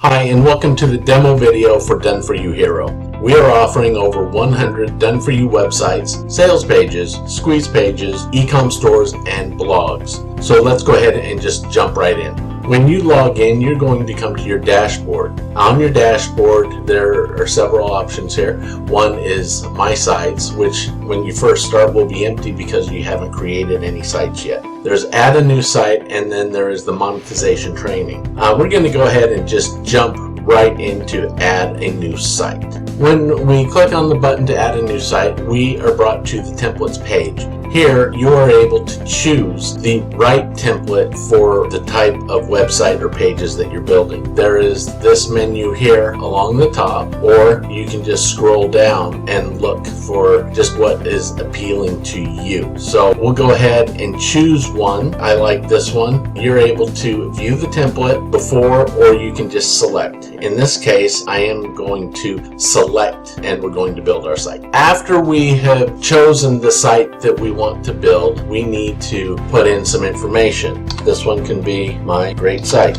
Hi, and welcome to the demo video for Done For You Hero. We are offering over 100 Done For You websites, sales pages, squeeze pages, e-com stores, and blogs. So let's go ahead and just jump right in. When you log in, you're going to come to your dashboard. On your dashboard, there are several options here. One is My Sites, which when you first start will be empty because you haven't created any sites yet. There's Add a New Site, and then there is the Monetization Training. We're going to go ahead and just jump right into Add a New Site. When we click on the button to add a new site, we are brought to the templates page. Here, you are able to choose the right template for the type of website or pages that you're building. There is this menu here along the top, or you can just scroll down and look for just what is appealing to you. So we'll go ahead and choose one. I like this one. You're able to view the template before, or you can just select. In this case, I am going to select, and we're going to build our site. After we have chosen the site that we want to build, we need to put in some information. This one can be my great site.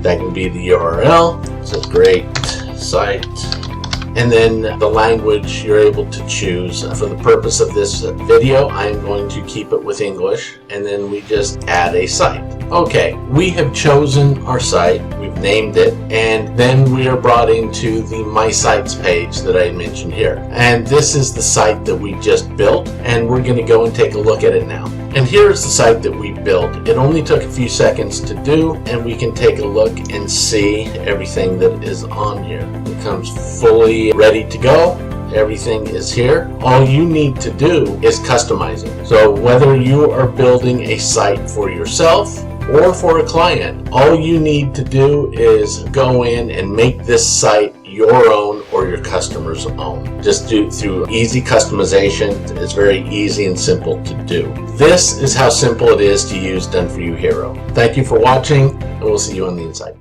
That can be the URL. It says great site. And then the language you're able to choose. For the purpose of this video, I am going to keep it with English, and then we just add a site. Okay, we have chosen our site, we've named it, and then we are brought into the My Sites page that I mentioned here. And this is the site that we just built, and we're going to go and take a look at it now. And here's the site that we built. It only took a few seconds to do, and we can take a look and see everything that is on here. It comes fully ready to go. Everything is here. All you need to do is customize it. So whether you are building a site for yourself or for a client, all you need to do is go in and make this site your own or your customer's own. Just do it through easy customization. It's very easy and simple to do. This is how simple it is to use Done For You Hero. Thank you for watching, and we'll see you on the inside.